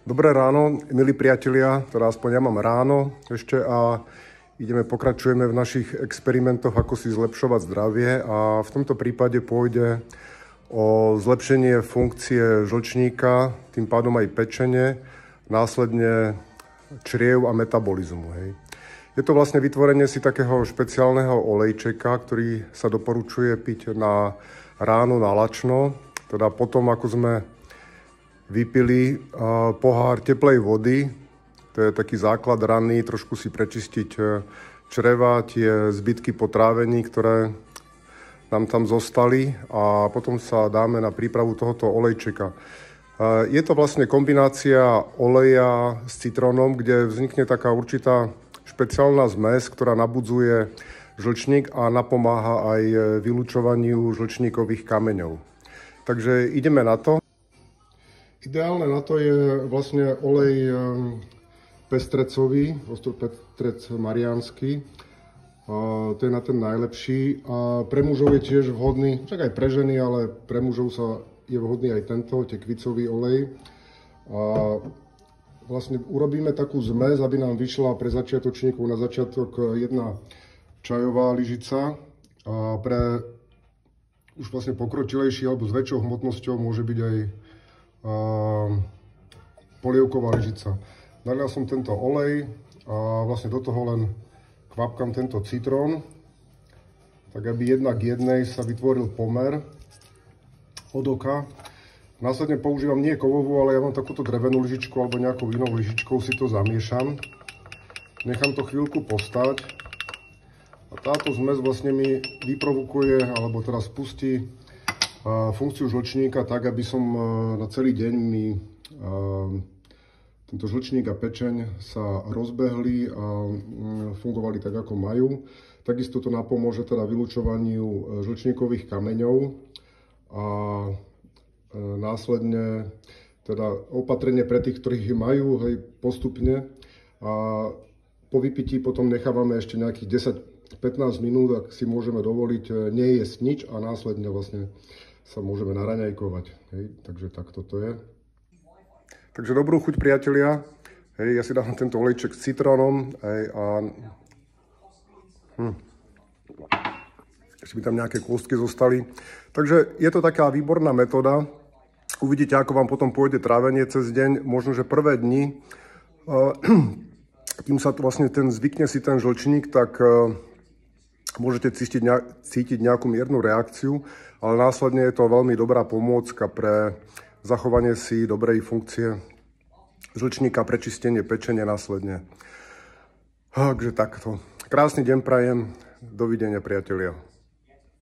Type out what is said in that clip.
Dobré ráno, milí priatelia, teda aspoň ja mám ráno ešte a pokračujeme v našich experimentoch, ako si zlepšovať zdravie a v tomto prípade pôjde o zlepšenie funkcie žlčníka, tým pádom aj pečenie, následne čriev a metabolizmu. Hej. Je to vlastne vytvorenie si takého špeciálneho olejčeka, ktorý sa doporučuje piť na ráno na lačno, teda potom, ako sme vypili pohár teplej vody, to je taký základ ranný, trošku si prečistiť čreva, tie zbytky po trávení, ktoré nám tam zostali a potom sa dáme na prípravu tohoto olejčeka. Je to vlastne kombinácia oleja s citrónom, kde vznikne taká určitá špeciálna zmes, ktorá nabudzuje žlčník a napomáha aj vylučovaniu žlčníkových kameňov. Takže ideme na to. Ideálne na to je vlastne olej pestrecový, ostropestrec mariánsky. To je na ten najlepší. A pre mužov je tiež vhodný, však aj pre ženy, ale pre mužov je vhodný aj tento tekvicový olej. A vlastne urobíme takú zmes, aby nám vyšla pre začiatočníkov na začiatok jedna čajová lyžica. A pre už vlastne pokročilejší alebo s väčšou hmotnosťou môže byť aj polievková lyžica. Nalial som tento olej a vlastne do toho len kvapkam tento citrón, tak aby jedna k jednej sa vytvoril pomer od oka. Následne používam nie kovovú, ale ja mám takúto drevenú lyžičku alebo nejakou inou lyžičkou si to zamiešam. Nechám to chvíľku postať a táto zmes vlastne mi vyprovokuje alebo teda spustí funkciu žlčníka tak, aby som na celý deň tento žlčník a pečeň sa rozbehli a fungovali tak, ako majú. Takisto to napomôže teda vylučovaniu žlčníkových kameňov a následne teda opatrenie pre tých, ktorí ich majú, hej, postupne. A po vypití potom nechávame ešte nejakých 10-15 minút, ak si môžeme dovoliť nejesť nič a následne vlastne sa môžeme naraňajkovať. Hej, takže takto to je. Takže dobrú chuť, priatelia. Hej, ja si dám tento olejček s citrónom. Hej, a ešte mi tam nejaké kôstky zostali. Takže je to taká výborná metóda. Uvidíte, ako vám potom pôjde trávenie cez deň. Možno, že prvé dni, kým sa vlastne zvykne si ten žlčník, tak môžete cítiť nejakú miernu reakciu, ale následne je to veľmi dobrá pomôcka pre zachovanie si dobrej funkcie žlčníka, prečistenie pečenia následne. Takže takto. Krásny deň prajem. Dovidenia, priatelia.